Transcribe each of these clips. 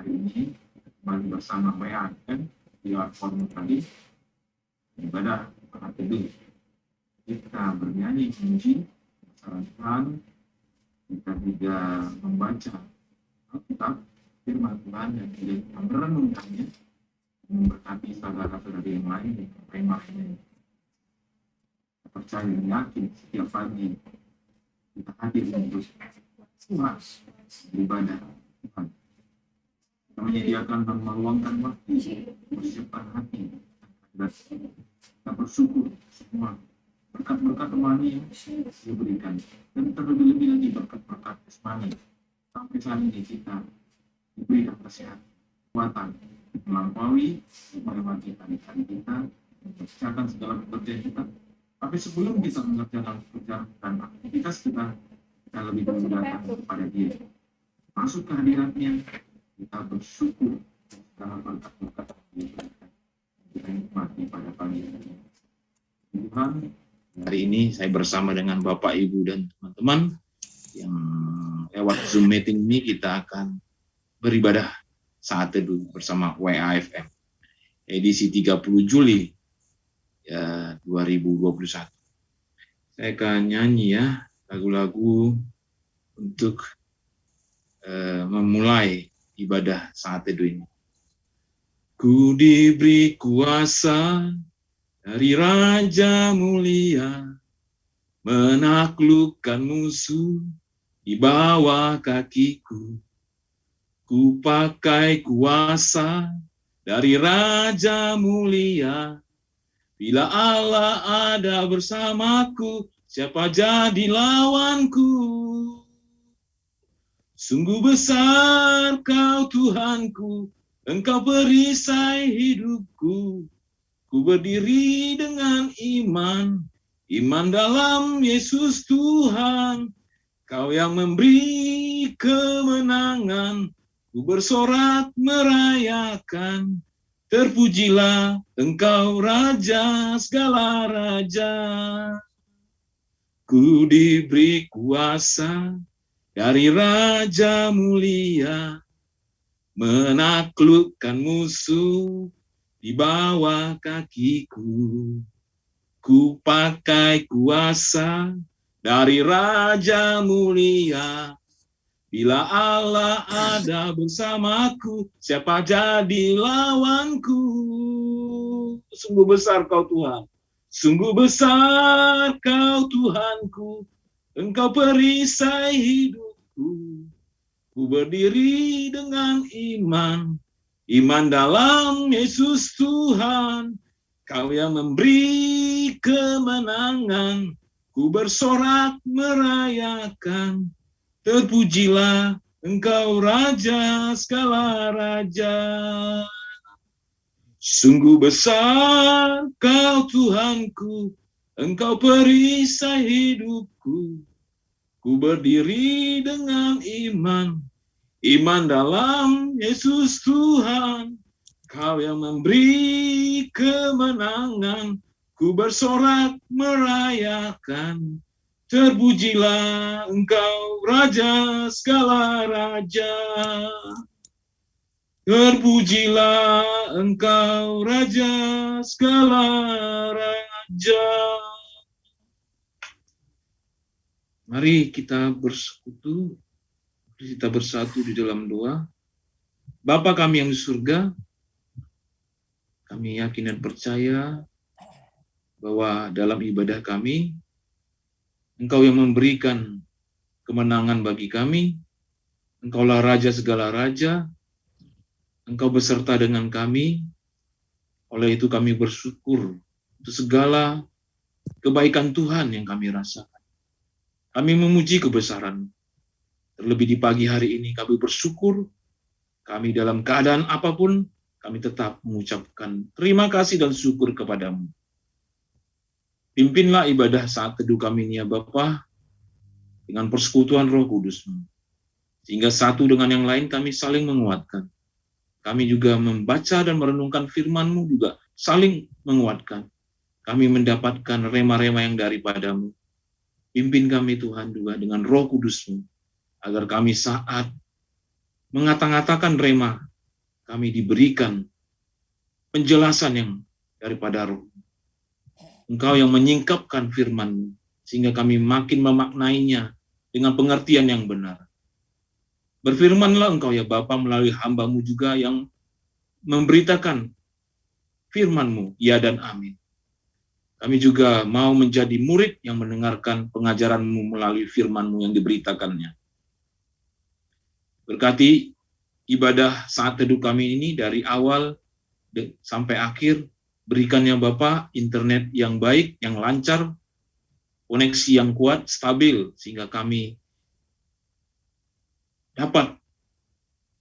hari ini kembali bersama WAFM di platform tadi ibadah para teduh. Kita bernyanyi memuji bersama Tuhan, kita juga membaca Alkitab, firman Tuhan yang kita merenungkannya, memberkati saudara-saudari yang lain di tema ini. Kita percaya dan yakin setiap pagi kita hadir untuk puas beribadah Tuhan. Kita menyediakan dan meluangkan waktu, persiapkan hati, dan kita bersyukur semua berkat-berkat rohani yang diberikan, dan terlebih-lebih lagi berkat-berkat jasmani. Sampai saat ini kita diberikan kesehatan, kekuatan melampaui melewati hari-hari kita, mempersiapkan segala pekerjaan kita. Tapi sebelum kita mengerjakan pekerjaan dan aktivitas kita lebih dulu datang kepada Dia, masuk ke hadiratnya, kita bersyukur segala berkat-berkat yang diberikan. Kita nikmati pada pagi ini. Tuhan, hari ini saya bersama dengan Bapak, Ibu, dan teman-teman yang lewat Zoom meeting ini kita akan beribadah saat teduh bersama WAFM edisi 30 Juli 2021. Saya akan nyanyi ya lagu-lagu untuk memulai ibadah saat teduh ini. Ku diberi kuasa dari Raja mulia, menaklukkan musuh di bawah kakiku. Ku pakai kuasa dari Raja mulia. Bila Allah ada bersamaku, siapa jadi lawanku? Sungguh besar Kau Tuhanku, Engkau perisai hidupku. Ku berdiri dengan iman dalam Yesus Tuhan. Kau yang memberi kemenangan, ku bersorak merayakan. Terpujilah Engkau Raja segala raja. Ku diberi kuasa dari Raja mulia, menaklukkan musuh di bawah kakiku. Ku pakai kuasa dari Raja mulia. Bila Allah ada bersamaku, siapa jadi lawanku? Sungguh besar Kau Tuhan, sungguh besar Kau Tuhanku, Engkau perisai hidupku. Ku berdiri dengan iman dalam Yesus Tuhan. Kau yang memberi kemenangan, ku bersorak merayakan. Terpujilah Engkau Raja segala raja. Sungguh besar Kau Tuhanku, Engkau perisai hidupku. Ku berdiri dengan iman dalam Yesus Tuhan. Kau yang memberi kemenangan, ku bersorak merayakan. Terpujilah Engkau Raja segala raja. Terpujilah Engkau Raja segala raja. Mari kita bersekutu, kita bersatu di dalam doa. Bapa kami yang di surga, kami yakin dan percaya bahwa dalam ibadah kami, Engkau yang memberikan kemenangan bagi kami. Engkaulah Raja segala raja. Engkau beserta dengan kami. Oleh itu kami bersyukur untuk segala kebaikan Tuhan yang kami rasakan. Kami memuji kebesaran. Terlebih di pagi hari ini kami bersyukur. Kami dalam keadaan apapun, kami tetap mengucapkan terima kasih dan syukur kepadamu. Pimpinlah ibadah saat teduh kami ini ya Bapa, dengan persekutuan Roh Kudus-Mu. Sehingga satu dengan yang lain kami saling menguatkan. Kami juga membaca dan merenungkan firman-Mu juga saling menguatkan. Kami mendapatkan rema-rema yang daripadamu. Pimpin kami Tuhan juga dengan Roh Kudus-Mu, agar kami saat mengata-ngatakan rema, kami diberikan penjelasan yang daripada Roh. Engkau yang menyingkapkan firman-Mu, sehingga kami makin memaknainya dengan pengertian yang benar. Berfirmanlah Engkau ya Bapa melalui hamba-Mu juga yang memberitakan firman-Mu, ya dan amin. Kami juga mau menjadi murid yang mendengarkan pengajaran-Mu melalui firman-Mu yang diberitakannya. Berkati ibadah saat teduh kami ini dari awal sampai akhir. Berikan ya Bapa internet yang baik, yang lancar, koneksi yang kuat, stabil, sehingga kami dapat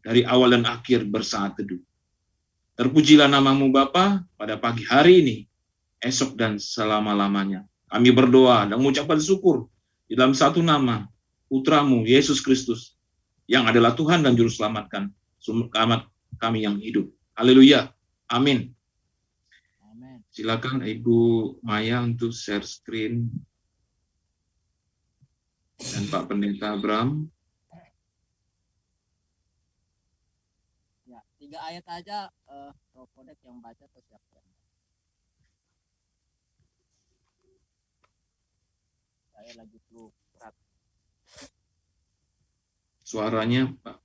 dari awal dan akhir bersaat teduh. Terpujilah nama-Mu Bapa pada pagi hari ini, esok dan selama-lamanya. Kami berdoa dan mengucapkan syukur di dalam satu nama, Putra-Mu, Yesus Kristus, yang adalah Tuhan dan Juru Selamat kami yang hidup. Haleluya. Amin. Silakan Ibu Maya untuk share screen. Dan Pak Pendeta Abraham. Ya, 3 ayat aja, Roh Kodek yang baca atau siapa? Saya lagi flu berat. Suaranya Pak.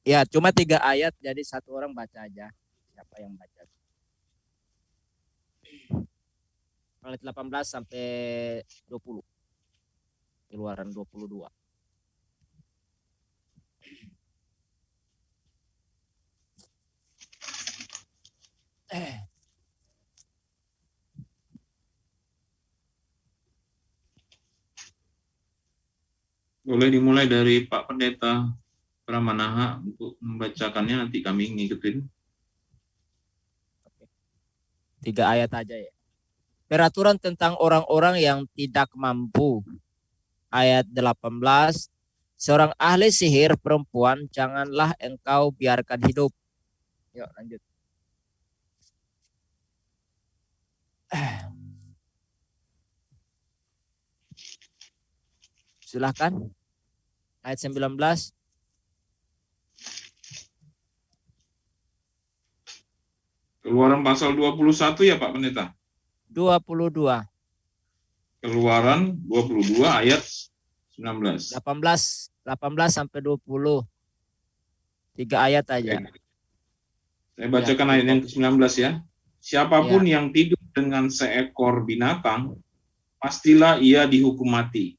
Ya, cuma 3 ayat, jadi satu orang baca aja. Siapa yang baca? Ayat 18 sampai 20. Keluaran 22. Boleh dimulai dari Pak Pendeta Pramanaha untuk membacakannya, nanti kami ngikutin. 3 ayat aja ya. Peraturan tentang orang-orang yang tidak mampu. Ayat 18. Seorang ahli sihir perempuan janganlah engkau biarkan hidup. Yuk lanjut. Silahkan. Ayat 19. Keluaran pasal 21 ya Pak Pendeta? 22. Keluaran 22 ayat 19. 18 sampai 20. 3 ayat aja. Saya bacakan ayat yang ke-19 ya. Siapapun yang tidur dengan seekor binatang, pastilah ia dihukum mati.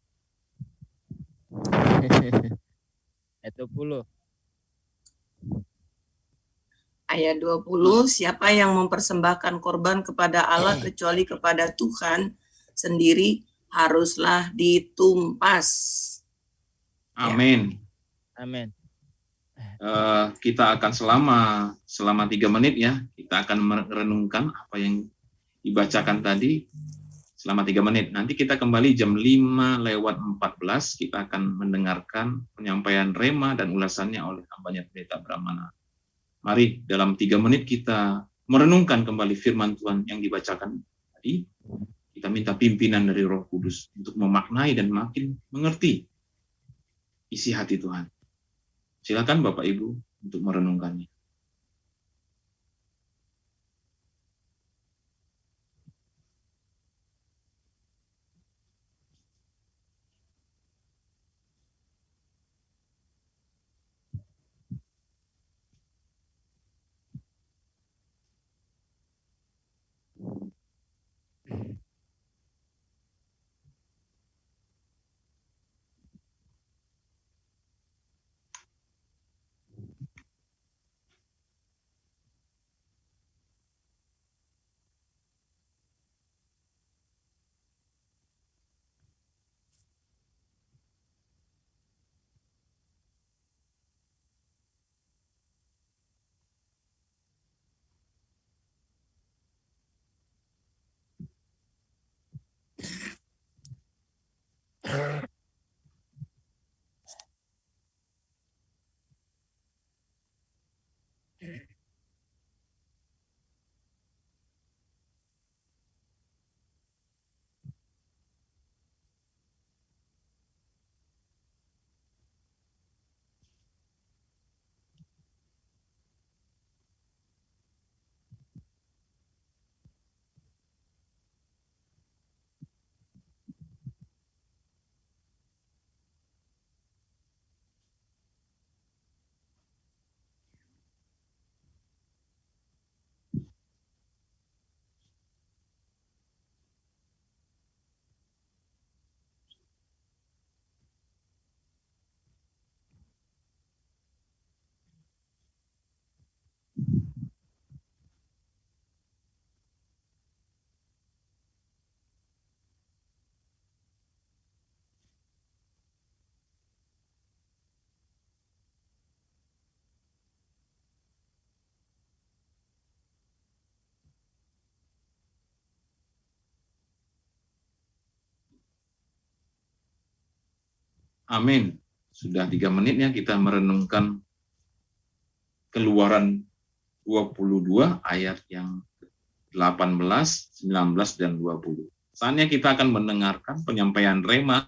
Ayat 20. Ayat 20, siapa yang mempersembahkan korban kepada Allah kecuali kepada Tuhan sendiri haruslah ditumpas. Amin. Ya. Amin. Kita akan selama 3 menit ya, kita akan merenungkan apa yang dibacakan tadi selama 3 menit. Nanti kita kembali jam 5:14, kita akan mendengarkan penyampaian rema dan ulasannya oleh hambanya Pendeta Brahmana. Mari dalam 3 menit kita merenungkan kembali firman Tuhan yang dibacakan tadi. Kita minta pimpinan dari Roh Kudus untuk memaknai dan makin mengerti isi hati Tuhan. Silakan Bapak Ibu untuk merenungkannya. Amin. Sudah 3 menitnya kita merenungkan Keluaran 22 ayat yang 18, 19, dan 20. Saatnya kita akan mendengarkan penyampaian Rema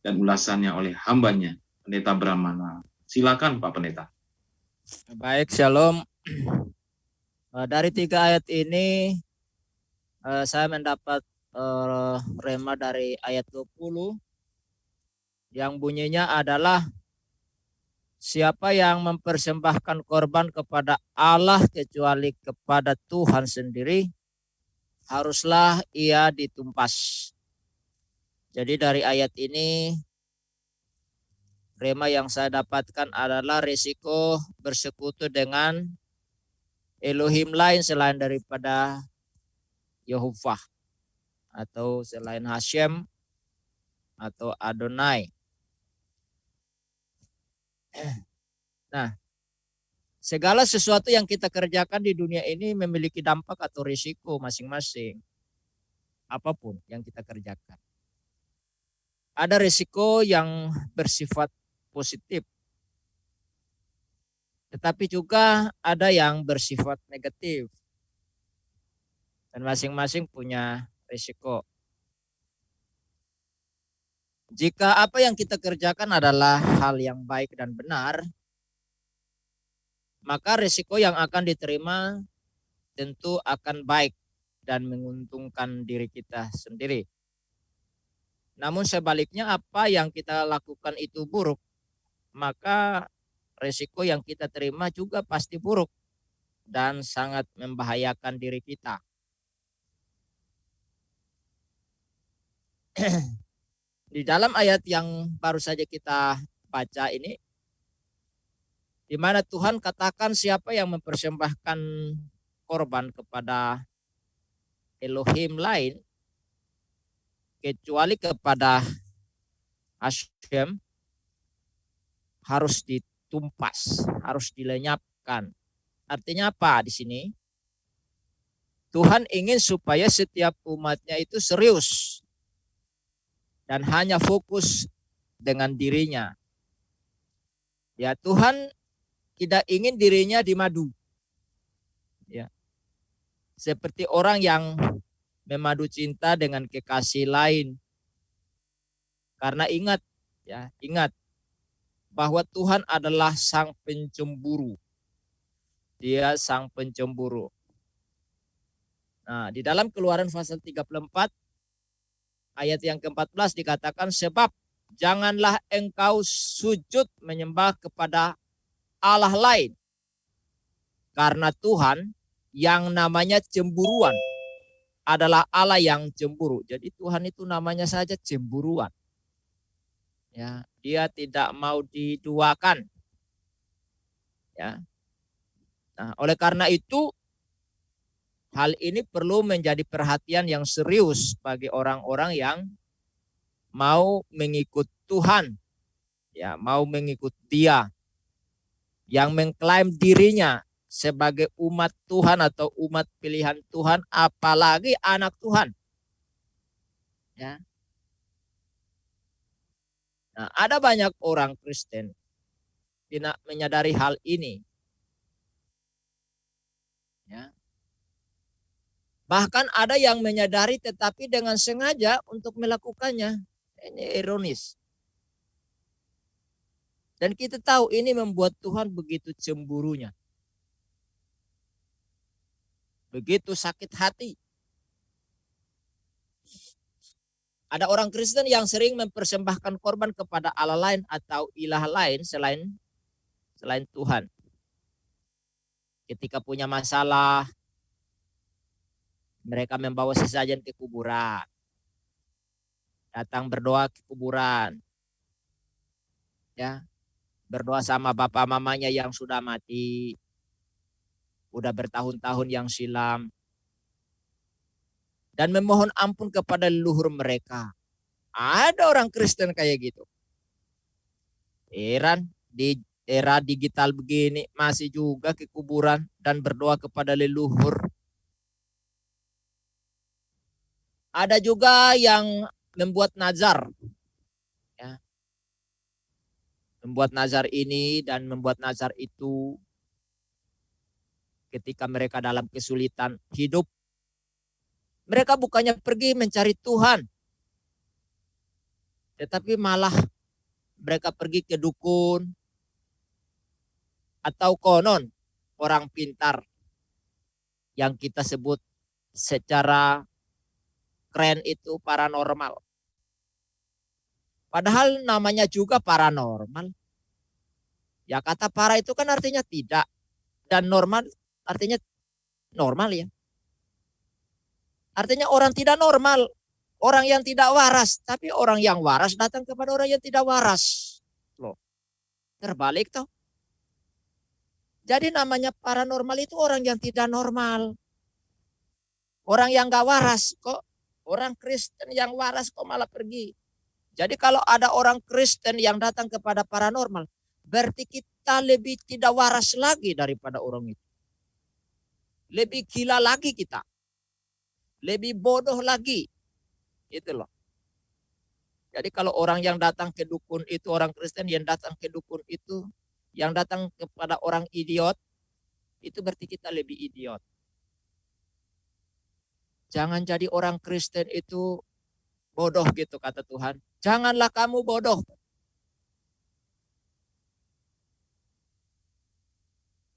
dan ulasannya oleh hambanya, Pendeta Brahmana. Silakan Pak Pendeta. Baik, shalom. Dari 3 ayat ini saya mendapat rema dari ayat 20 yang bunyinya adalah siapa yang mempersembahkan korban kepada Allah kecuali kepada Tuhan sendiri, haruslah ia ditumpas. Jadi dari ayat ini rema yang saya dapatkan adalah risiko bersekutu dengan Elohim lain selain daripada Yehovah atau selain Hashem atau Adonai. Nah, segala sesuatu yang kita kerjakan di dunia ini memiliki dampak atau risiko masing-masing. Apapun yang kita kerjakan. Ada risiko yang bersifat positif. Tetapi juga ada yang bersifat negatif. Dan masing-masing punya risiko. Jika apa yang kita kerjakan adalah hal yang baik dan benar, maka risiko yang akan diterima tentu akan baik dan menguntungkan diri kita sendiri. Namun sebaliknya apa yang kita lakukan itu buruk, maka risiko yang kita terima juga pasti buruk dan sangat membahayakan diri kita. Di dalam ayat yang baru saja kita baca ini, di mana Tuhan katakan siapa yang mempersembahkan korban kepada Elohim lain, kecuali kepada Hashem, harus ditumpas, harus dilenyapkan. Artinya apa di sini? Tuhan ingin supaya setiap umatnya itu serius dan hanya fokus dengan dirinya. Ya, Tuhan tidak ingin dirinya dimadu. Ya. Seperti orang yang memadu cinta dengan kekasih lain. Karena ingat bahwa Tuhan adalah sang pencemburu. Dia sang pencemburu. Nah, di dalam Keluaran pasal 34 ayat yang ke-14 dikatakan, sebab janganlah engkau sujud menyembah kepada Allah lain. Karena Tuhan yang namanya cemburuan adalah Allah yang cemburu. Jadi Tuhan itu namanya saja cemburuan. Ya, dia tidak mau diduakan. Ya. Nah, oleh karena itu hal ini perlu menjadi perhatian yang serius bagi orang-orang yang mau mengikut Tuhan, ya, mau mengikut Dia, yang mengklaim dirinya sebagai umat Tuhan atau umat pilihan Tuhan, apalagi anak Tuhan. Ya. Nah, ada banyak orang Kristen tidak menyadari hal ini. Ya. Bahkan ada yang menyadari tetapi dengan sengaja untuk melakukannya. Ini ironis. Dan kita tahu ini membuat Tuhan begitu cemburunya. Begitu sakit hati. Ada orang Kristen yang sering mempersembahkan korban kepada Allah lain atau ilah lain selain Tuhan. Ketika punya masalah, mereka membawa sesajen ke kuburan. Datang berdoa ke kuburan. Ya. Berdoa sama bapak mamanya yang sudah mati. Udah bertahun-tahun yang silam. Dan memohon ampun kepada leluhur mereka. Ada orang Kristen kayak gitu. Di era digital begini masih juga ke kuburan dan berdoa kepada leluhur. Ada juga yang membuat nazar. Ya. membuat nazar ini dan membuat nazar itu ketika mereka dalam kesulitan hidup. Mereka bukannya pergi mencari Tuhan, tetapi malah mereka pergi ke dukun atau konon orang pintar yang kita sebut secara keren itu paranormal. Padahal namanya juga paranormal. Ya kata para itu kan artinya tidak. Dan normal artinya normal ya. Artinya orang tidak normal. Orang yang tidak waras. Tapi orang yang waras datang kepada orang yang tidak waras. Loh, terbalik toh. Jadi namanya paranormal itu orang yang tidak normal. Orang yang gak waras kok. Orang Kristen yang waras kok malah pergi. Jadi kalau ada orang Kristen yang datang kepada paranormal, berarti kita lebih tidak waras lagi daripada orang itu. Lebih gila lagi kita. Lebih bodoh lagi. Itu loh. Jadi kalau orang yang datang ke dukun itu, orang Kristen yang datang ke dukun itu, yang datang kepada orang idiot, itu berarti kita lebih idiot. Jangan jadi orang Kristen itu bodoh gitu kata Tuhan. Janganlah kamu bodoh.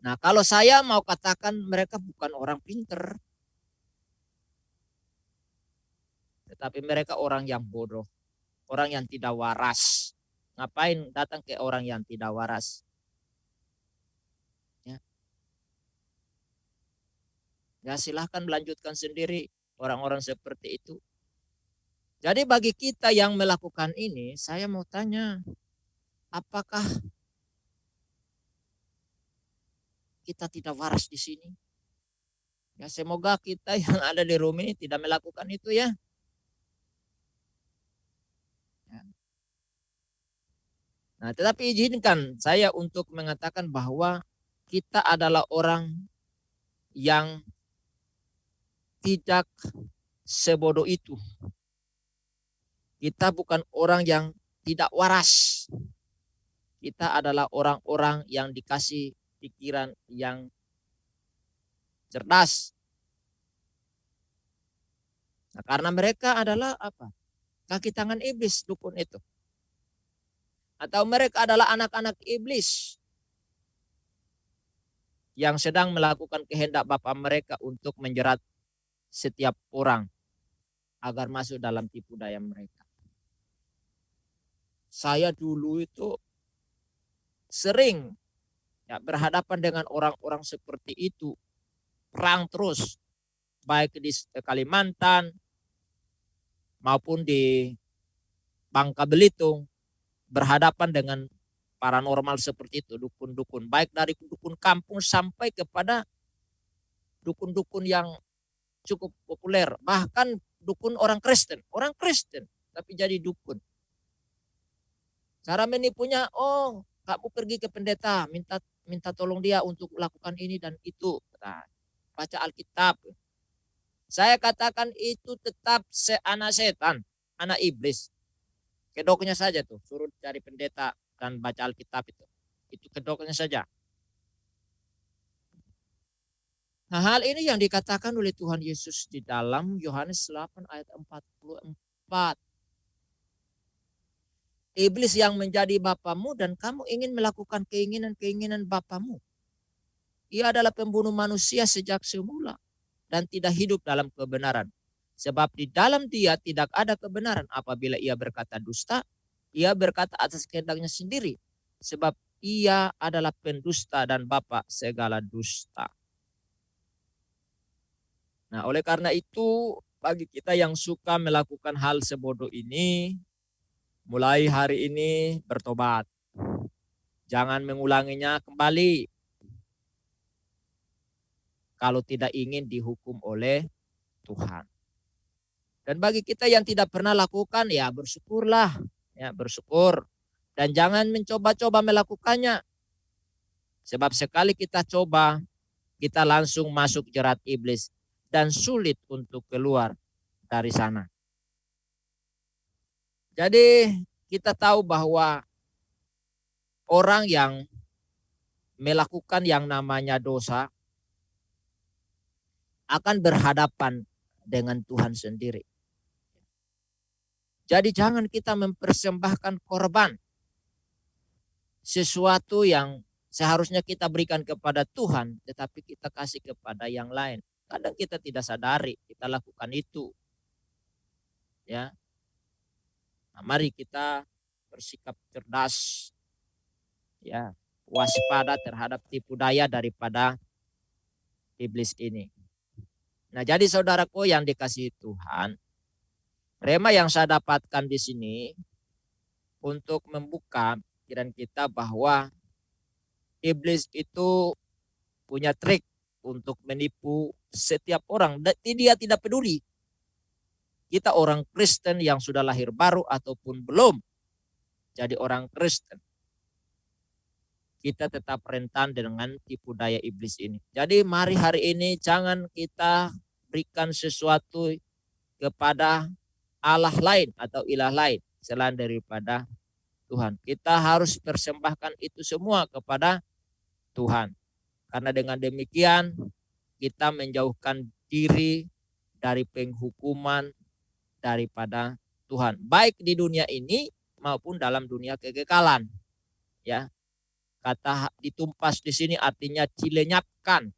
Nah kalau saya mau katakan mereka bukan orang pinter. Tetapi mereka orang yang bodoh. Orang yang tidak waras. Ngapain datang ke orang yang tidak waras? Ya silahkan melanjutkan sendiri orang-orang seperti itu. Jadi bagi kita yang melakukan ini, saya mau tanya, apakah kita tidak waras di sini? Ya semoga kita yang ada di rumah ini tidak melakukan itu ya. Nah, tetapi izinkan saya untuk mengatakan bahwa kita adalah orang yang tidak sebodoh itu. Kita bukan orang yang tidak waras. Kita adalah orang-orang yang dikasih pikiran yang cerdas. Nah, karena mereka adalah apa? Kaki tangan iblis dukun itu. Atau mereka adalah anak-anak iblis yang sedang melakukan kehendak bapa mereka untuk menjerat setiap orang agar masuk dalam tipu daya mereka. Saya dulu itu sering ya, berhadapan dengan orang-orang seperti itu. Perang terus. Baik di Kalimantan maupun di Bangka Belitung. Berhadapan dengan paranormal seperti itu. Dukun-dukun. Baik dari dukun kampung sampai kepada dukun-dukun yang cukup populer. Bahkan dukun orang Kristen. Orang Kristen tapi jadi dukun. Cara menipunya, oh kamu pergi ke pendeta, minta tolong dia untuk lakukan ini dan itu. Nah, baca Alkitab. Saya katakan itu tetap anak setan, anak iblis. Kedoknya saja tuh, suruh cari pendeta dan baca Alkitab itu. Itu kedoknya saja. Nah, hal ini yang dikatakan oleh Tuhan Yesus di dalam Yohanes 8 ayat 44. Iblis yang menjadi bapamu dan kamu ingin melakukan keinginan-keinginan bapamu. Ia adalah pembunuh manusia sejak semula dan tidak hidup dalam kebenaran. Sebab di dalam dia tidak ada kebenaran. Apabila ia berkata dusta, ia berkata atas kehendaknya sendiri. Sebab ia adalah pendusta dan bapa segala dusta. Nah, oleh karena itu bagi kita yang suka melakukan hal sebodoh ini, mulai hari ini bertobat. Jangan mengulanginya kembali. Kalau tidak ingin dihukum oleh Tuhan. Dan bagi kita yang tidak pernah lakukan, ya bersyukurlah. Ya, bersyukur. Dan jangan mencoba-coba melakukannya. Sebab sekali kita coba, kita langsung masuk jerat iblis. Dan sulit untuk keluar dari sana. Jadi kita tahu bahwa orang yang melakukan yang namanya dosa akan berhadapan dengan Tuhan sendiri. Jadi jangan kita mempersembahkan korban, sesuatu yang seharusnya kita berikan kepada Tuhan, tetapi kita kasih kepada yang lain. Kadang kita tidak sadari kita lakukan itu. Ya, nah, mari kita bersikap cerdas, ya, waspada terhadap tipu daya daripada iblis ini. Nah, jadi saudaraku yang dikasihi Tuhan, rema yang saya dapatkan di sini untuk membuka pikiran kita bahwa iblis itu punya trik untuk menipu setiap orang. Dia tidak peduli kita orang Kristen yang sudah lahir baru ataupun belum jadi orang Kristen. Kita tetap rentan dengan tipu daya iblis ini. Jadi mari hari ini jangan kita berikan sesuatu kepada Allah lain atau ilah lain selain daripada Tuhan. Kita harus persembahkan itu semua kepada Tuhan. Karena dengan demikian kita menjauhkan diri dari penghukuman daripada Tuhan, baik di dunia ini maupun dalam dunia kekekalan. Ya, kata ditumpas di sini artinya dilenyapkan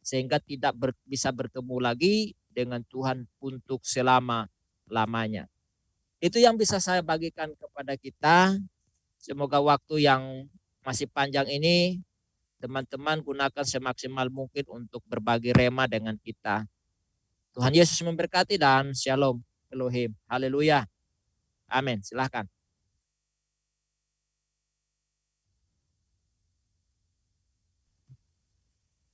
sehingga tidak bisa bertemu lagi dengan Tuhan untuk selama-lamanya. Itu yang bisa saya bagikan kepada kita. Semoga waktu yang masih panjang ini teman-teman gunakan semaksimal mungkin untuk berbagi rema dengan kita. Tuhan Yesus memberkati dan shalom Elohim. Haleluya. Amin. Silahkan.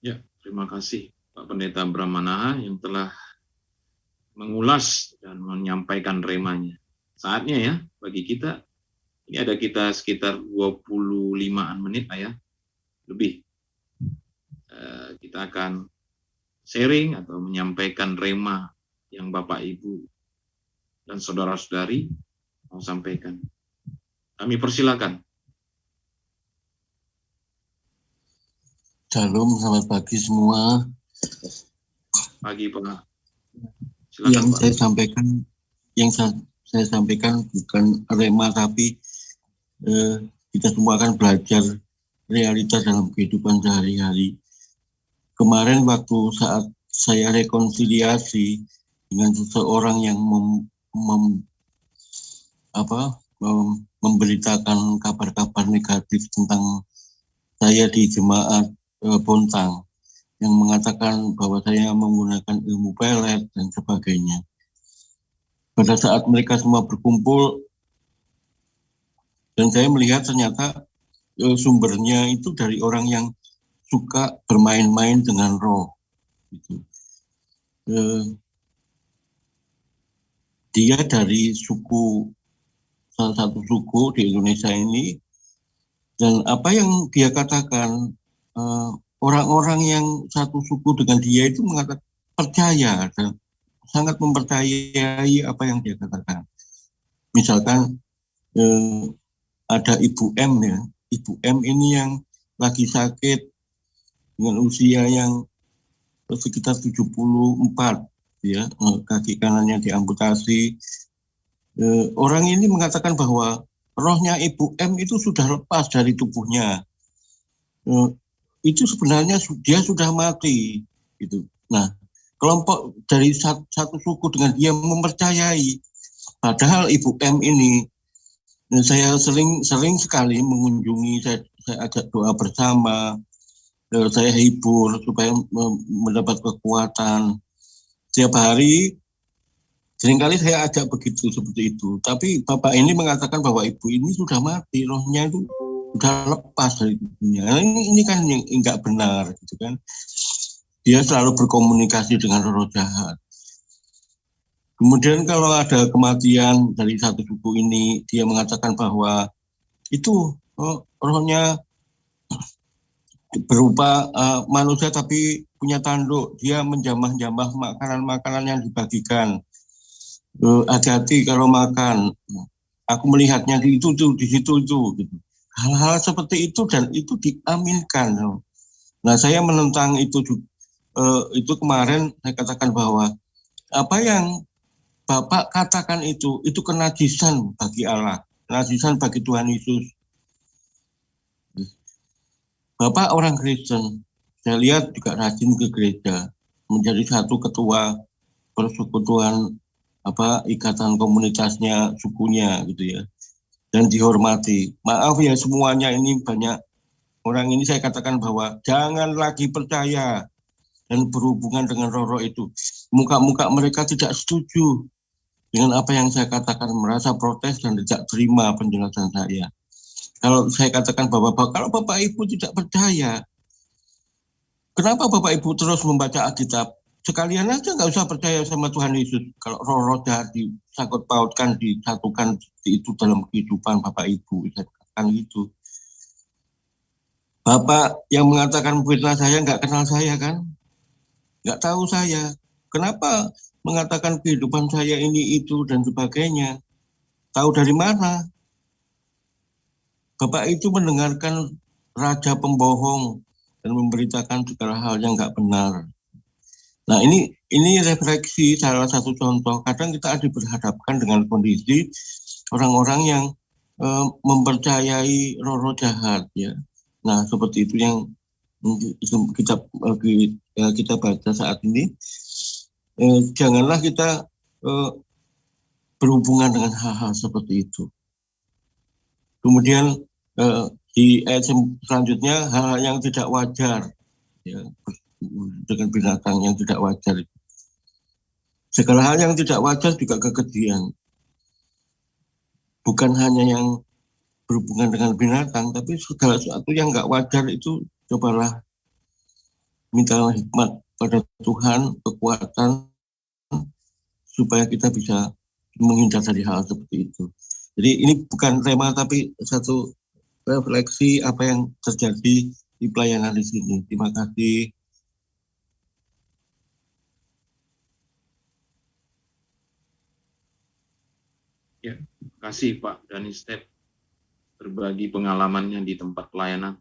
Ya, terima kasih Pak Pendeta Brahmanaha yang telah mengulas dan menyampaikan remanya. Saatnya ya bagi kita, ini ada kita sekitar 25-an menit lah ya, lebih. Kita akan sharing atau menyampaikan rema yang Bapak Ibu dan saudara-saudari mau sampaikan. Kami persilakan. Shalom, selamat pagi semua. Pagi Pak. Silakan, Yang Pak. saya sampaikan bukan rema, tapi kita semua akan belajar realitas dalam kehidupan sehari-hari. Kemarin waktu saat saya rekonsiliasi dengan seseorang yang memberitakan kabar-kabar negatif tentang saya di jemaat Bontang, yang mengatakan bahwa saya menggunakan ilmu pelet dan sebagainya. Pada saat mereka semua berkumpul dan saya melihat ternyata sumbernya itu dari orang yang suka bermain-main dengan roh. Gitu. Dia dari salah satu suku di Indonesia ini, dan apa yang dia katakan, orang-orang yang satu suku dengan dia itu mengatakan percaya dan sangat mempercayai apa yang dia katakan. Misalkan ada Ibu M ya, Ibu M ini yang lagi sakit dengan usia yang sekitar 74 ya, kaki kanannya diamputasi. Orang ini mengatakan bahwa rohnya Ibu M itu sudah lepas dari tubuhnya. Itu sebenarnya dia sudah mati gitu. Nah, kelompok dari satu suku dengan dia mempercayai, padahal Ibu M ini saya sering sekali mengunjungi, saya ajak doa bersama, saya hibur supaya mendapat kekuatan. Setiap hari seringkali saya ajak begitu seperti itu, tapi bapak ini mengatakan bahwa ibu ini sudah mati, rohnya itu sudah lepas dari tubuhnya. Ini kan yang enggak benar gitu kan. Dia selalu berkomunikasi dengan roh jahat. Kemudian kalau ada kematian dari satu suku ini, dia mengatakan bahwa itu rohnya berupa manusia tapi punya tanduk. Dia menjamah-jamah makanan-makanan yang dibagikan. Hati-hati kalau makan. Aku melihatnya di situ gitu. hal-hal seperti itu dan itu diaminkan. Nah, saya menentang itu juga. Itu kemarin saya katakan bahwa apa yang Bapak katakan itu kenajisan bagi Allah, kenajisan bagi Tuhan Yesus. Bapak orang Kristen, saya lihat juga rajin ke gereja, menjadi satu ketua persekutuan ikatan komunitasnya, sukunya gitu ya, dan dihormati. Maaf ya semuanya ini banyak orang ini saya katakan bahwa jangan lagi percaya dan berhubungan dengan roh-roh itu. Muka-muka mereka tidak setuju dengan apa yang saya katakan, merasa protes dan tidak terima penjelasan saya. Kalau saya katakan bahwa kalau Bapak Ibu tidak percaya, kenapa Bapak Ibu terus membaca Alkitab? Sekalian aja nggak usah percaya sama Tuhan Yesus. Kalau roh-roh jahat disangkut pautkan, disatukan itu dalam kehidupan Bapak Ibu, saya katakan gitu. Bapak yang mengatakan fitnah saya nggak kenal saya kan? Nggak tahu saya. Kenapa mengatakan kehidupan saya ini, itu, dan sebagainya? Tahu dari mana? Bapak itu mendengarkan raja pembohong dan memberitakan segala hal yang nggak benar. Nah, ini refleksi salah satu contoh. Kadang kita diberhadapkan dengan kondisi orang-orang yang mempercayai roh-roh jahat, ya. Nah, seperti itu yang kita baca saat ini. Janganlah kita berhubungan dengan hal-hal seperti itu. Kemudian di ayat selanjutnya, hal-hal yang tidak wajar, ya, dengan binatang yang tidak wajar. Segala hal yang tidak wajar juga kekejian. Bukan hanya yang berhubungan dengan binatang, tapi segala sesuatu yang nggak wajar itu cobalah minta hikmat pada Tuhan, kekuatan, supaya kita bisa menghindar dari hal seperti itu. Jadi ini bukan tema, tapi satu refleksi apa yang terjadi di pelayanan di sini. Terima kasih. Ya, terima kasih Pak Dhani Step berbagi pengalamannya di tempat pelayanan.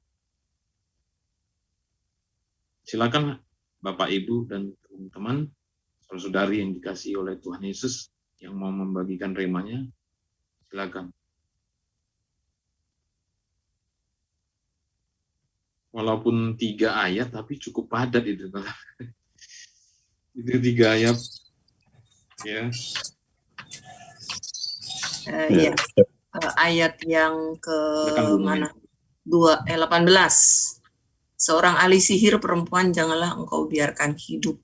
Silakan Bapak, Ibu, dan teman-teman, saudari yang dikasihi oleh Tuhan Yesus yang mau membagikan remanya, silakan. Walaupun 3 ayat, tapi cukup padat itu. Itu 3 ayat. Ya. Iya. Ayat yang ke mana? 18. Seorang ahli sihir perempuan janganlah engkau biarkan hidup.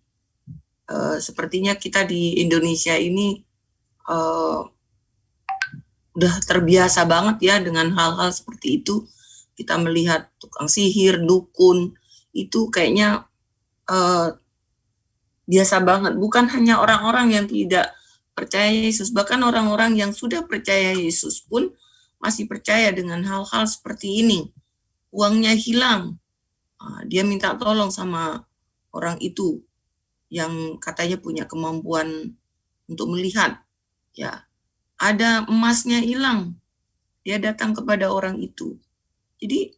Sepertinya kita di Indonesia ini udah terbiasa banget ya dengan hal-hal seperti itu. Kita melihat tukang sihir, dukun, itu kayaknya biasa banget. Bukan hanya orang-orang yang tidak percaya Yesus, bahkan orang-orang yang sudah percaya Yesus pun masih percaya dengan hal-hal seperti ini. Uangnya hilang, dia minta tolong sama orang itu yang katanya punya kemampuan untuk melihat. Ya, ada emasnya hilang, dia datang kepada orang itu. Jadi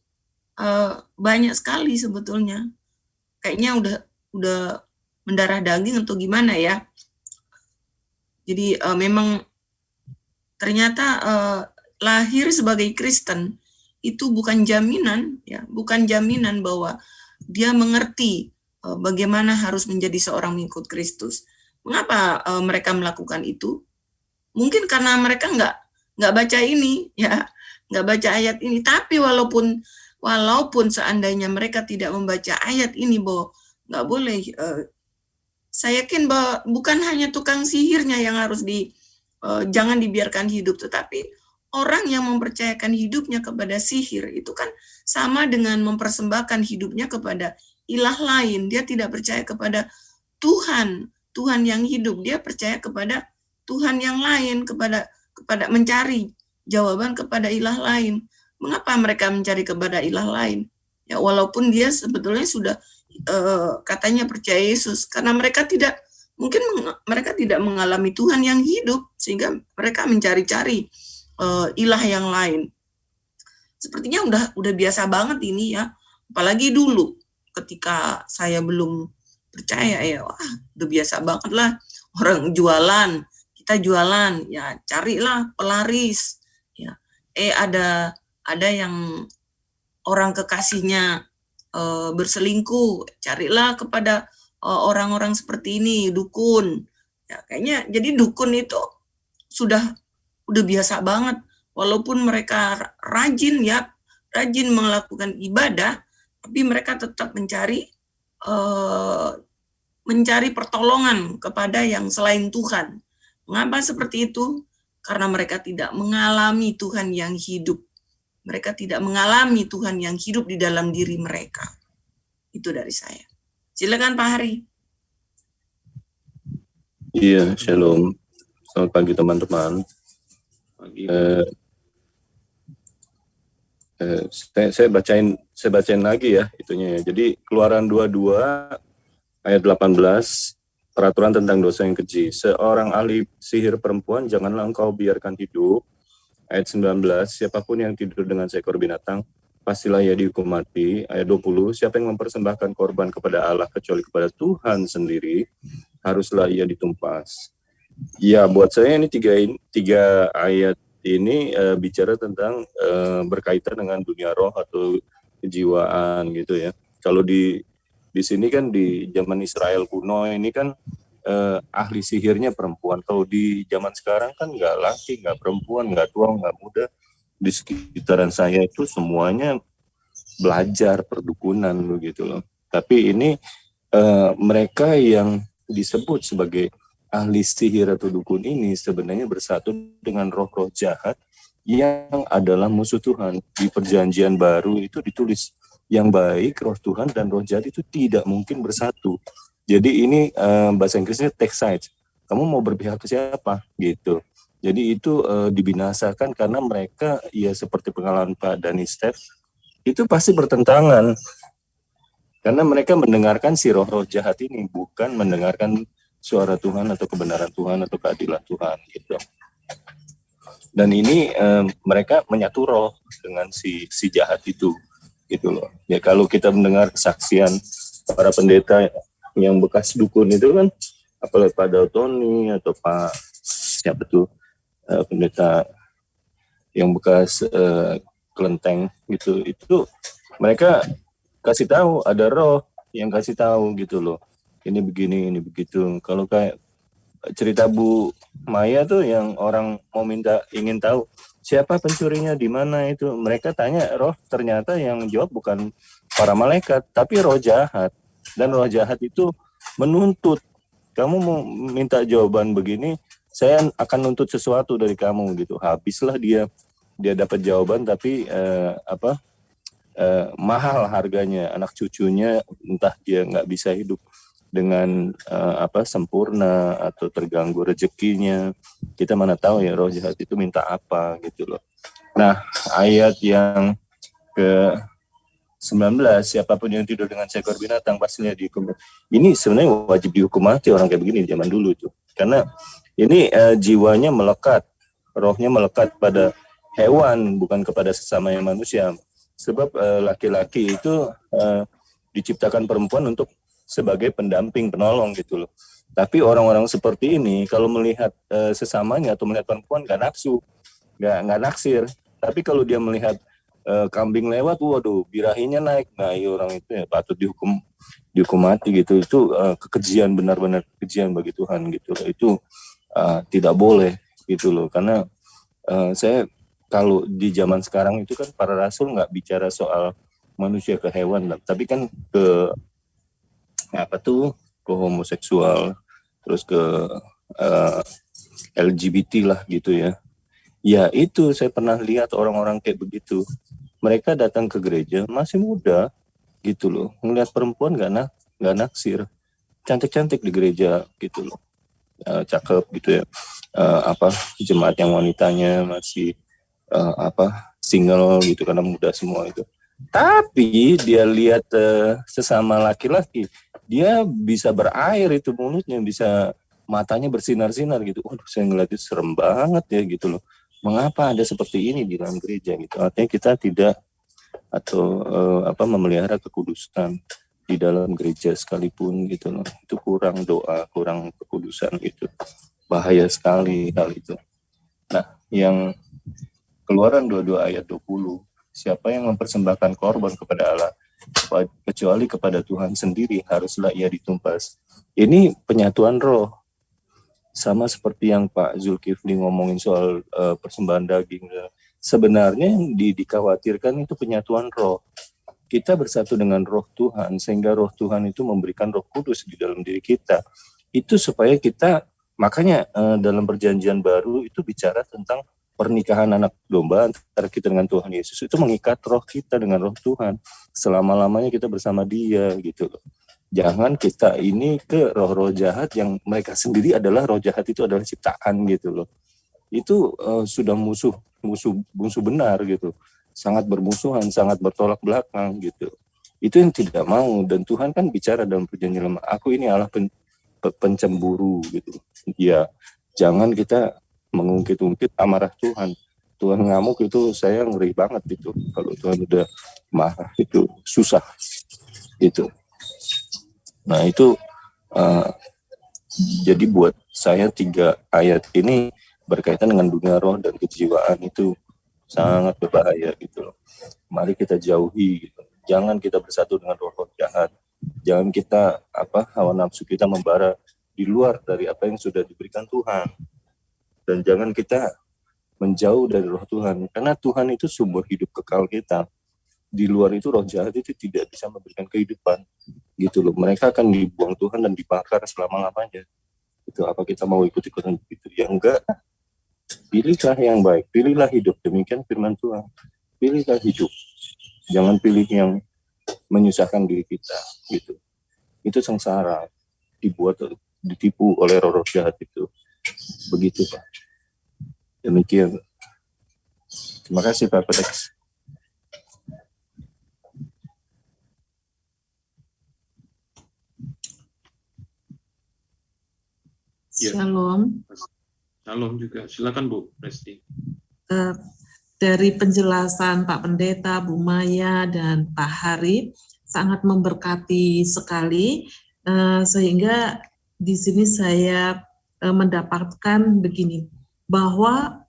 banyak sekali sebetulnya. Kayaknya udah mendarah daging atau gimana ya. Jadi memang ternyata lahir sebagai Kristen itu bukan jaminan, ya, bukan jaminan bahwa dia mengerti bagaimana harus menjadi seorang pengikut Kristus. Mengapa mereka melakukan itu? Mungkin karena mereka nggak baca ini, ya, nggak baca ayat ini. Tapi walaupun seandainya mereka tidak membaca ayat ini, bahwa nggak boleh. Saya yakin bahwa bukan hanya tukang sihirnya yang harus jangan dibiarkan hidup, tetapi orang yang mempercayakan hidupnya kepada sihir itu kan sama dengan mempersembahkan hidupnya kepada ilah lain. Dia tidak percaya kepada Tuhan yang hidup, dia percaya kepada Tuhan yang lain, kepada mencari jawaban kepada ilah lain. Mengapa mereka mencari kepada ilah lain? Ya, walaupun dia sebetulnya sudah katanya percaya Yesus, karena mereka tidak mengalami Tuhan yang hidup, sehingga mereka mencari-cari ilah yang lain. sepertinya udah biasa banget ini ya. Apalagi dulu ketika saya belum percaya ya, wah udah biasa banget lah orang jualan, kita jualan ya, carilah pelaris ya. Ada yang orang kekasihnya berselingkuh, carilah kepada orang-orang seperti ini, dukun. Ya, kayaknya jadi dukun itu udah biasa banget, walaupun mereka rajin melakukan ibadah, tapi mereka tetap mencari pertolongan kepada yang selain Tuhan. Mengapa seperti itu? Karena mereka tidak mengalami Tuhan yang hidup. Mereka tidak mengalami Tuhan yang hidup di dalam diri mereka. Itu dari saya. Silakan Pak Hari. Iya, shalom. Selamat pagi teman-teman. Pagi. Saya bacain lagi ya itunya ya. Jadi Keluaran 22 ayat 18, peraturan tentang dosa yang keji. Seorang ahli sihir perempuan janganlah engkau biarkan hidup. Ayat 19, siapapun yang tidur dengan seekor binatang, pastilah ia dihukum mati. Ayat 20, siapa yang mempersembahkan korban kepada Allah kecuali kepada Tuhan sendiri, haruslah ia ditumpas. Ya, buat saya ini tiga ayat ini bicara tentang berkaitan dengan dunia roh atau kejiwaan gitu ya. Kalau di sini kan di zaman Israel kuno ini kan ahli sihirnya perempuan. Kalau di zaman sekarang kan nggak laki, nggak perempuan, nggak tua, nggak muda. Di sekitaran saya itu semuanya belajar perdukunan begitu loh. Tapi ini mereka yang disebut sebagai ahli sihir atau dukun ini sebenarnya bersatu dengan roh-roh jahat yang adalah musuh Tuhan. Di Perjanjian Baru itu ditulis yang baik, roh Tuhan dan roh jahat itu tidak mungkin bersatu. Jadi ini bahasa Inggrisnya take sides. Kamu mau berpihak ke siapa gitu. Jadi itu dibinasakan karena mereka ya seperti pengalaman Pak Dani Steph itu pasti bertentangan. Karena mereka mendengarkan si roh-roh jahat ini, bukan mendengarkan suara Tuhan atau kebenaran Tuhan atau keadilan Tuhan gitu. Dan ini mereka menyatu roh dengan si jahat itu gitu loh. Ya kalau kita mendengar kesaksian para pendeta yang bekas dukun itu kan, apalagi Pak Dautoni atau Pak siapa tuh pendeta yang bekas kelenteng gitu, itu mereka kasih tahu ada roh yang kasih tahu gitu loh. Ini begini, ini begitu. Kalau kayak cerita Bu Maya tuh yang orang mau ingin tahu siapa pencurinya di mana itu, mereka tanya roh, ternyata yang jawab bukan para malaikat tapi roh jahat. Dan roh jahat itu menuntut, kamu mau minta jawaban begini, saya akan nuntut sesuatu dari kamu gitu. Habislah dia dapat jawaban tapi mahal harganya, anak cucunya entah dia nggak bisa hidup dengan sempurna atau terganggu rezekinya. Kita mana tahu ya roh jahat itu minta apa gitu loh. Nah, ayat yang ke 19, siapapun yang tidur dengan seekor binatang pastinya dihukum. Ini sebenarnya wajib dihukum mati orang kayak begini zaman dulu tuh. Karena ini jiwanya melekat, rohnya melekat pada hewan, bukan kepada sesama yang manusia. Sebab laki-laki itu diciptakan perempuan untuk sebagai pendamping, penolong gitu loh. Tapi orang-orang seperti ini kalau melihat sesamanya atau melihat perempuan nggak nafsu, nggak naksir. Tapi kalau dia melihat kambing lewat, waduh, birahinya naik. Nah, iya orang itu ya patut dihukum mati gitu. Itu kekejian, benar-benar kekejian bagi Tuhan gitu. Itu tidak boleh gitu loh. Karena saya kalau di zaman sekarang itu kan para rasul nggak bicara soal manusia ke hewan, tapi kan ke ke homoseksual, terus ke LGBT lah gitu ya. Ya itu saya pernah lihat orang-orang kayak begitu. Mereka datang ke gereja masih muda gitu loh, ngelihat perempuan nggak naksir, cantik-cantik di gereja gitu loh, cakep gitu ya. Jemaat yang wanitanya masih single gitu karena muda semua itu. Tapi dia lihat sesama laki-laki, dia bisa berair itu mulutnya, bisa matanya bersinar-sinar gitu. Waduh, saya ngeliat itu serem banget ya gitu loh. mengapa ada seperti ini di dalam gereja gitu. Artinya kita tidak atau memelihara kekudusan di dalam gereja sekalipun gitu loh. Itu kurang doa, kurang kekudusan gitu. Bahaya sekali hal itu. Nah, yang Keluaran 22 ayat 20, siapa yang mempersembahkan korban kepada Allah kecuali kepada Tuhan sendiri, haruslah ia ditumpas. Ini penyatuan roh. Sama seperti yang Pak Zulkifli ngomongin soal persembahan daging. Sebenarnya yang dikhawatirkan itu penyatuan roh. Kita bersatu dengan roh Tuhan, sehingga roh Tuhan itu memberikan Roh Kudus di dalam diri kita. Itu supaya kita, makanya dalam perjanjian baru itu bicara tentang pernikahan anak domba antara kita dengan Tuhan Yesus. Itu mengikat roh kita dengan roh Tuhan. Selama-lamanya kita bersama Dia gitu loh. Jangan kita ini ke roh-roh jahat yang mereka sendiri adalah roh jahat, itu adalah ciptaan gitu loh. Itu sudah musuh benar gitu. Sangat bermusuhan, sangat bertolak belakang gitu. Itu yang tidak mau. Dan Tuhan kan bicara dalam perjanjian lama, aku ini Allah pencemburu gitu. Ya, jangan kita mengungkit-ungkit amarah Tuhan. Tuhan ngamuk itu saya ngeri banget itu. Kalau Tuhan udah marah itu susah gitu. Nah itu jadi buat saya 3 ayat ini berkaitan dengan dunia roh dan kejiwaan itu sangat berbahaya gitu loh. Mari kita jauhi gitu. Jangan kita bersatu dengan roh-roh jahat. Jangan kita hawa nafsu kita membara di luar dari apa yang sudah diberikan Tuhan. Dan jangan kita menjauh dari roh Tuhan, karena Tuhan itu sumber hidup kekal kita. Di luar itu roh jahat itu tidak bisa memberikan kehidupan gitu loh. Mereka akan dibuang Tuhan dan dibakar selama-lamanya. Itu apa kita mau ikut-ikutan begitu? Ya enggak. Pilihlah yang baik, pilihlah hidup. Demikian firman Tuhan. Pilihlah hidup. Jangan pilih yang menyusahkan diri kita gitu. Itu sengsara, ditipu oleh roh-roh jahat itu. Begitu Pak. Demikian. Terima kasih Pak Pedex. Shalom. Shalom juga. Silakan Bu Presti. Dari penjelasan Pak Pendeta, Bu Maya, dan Pak Hari sangat memberkati sekali, sehingga di sini saya mendapatkan begini, bahwa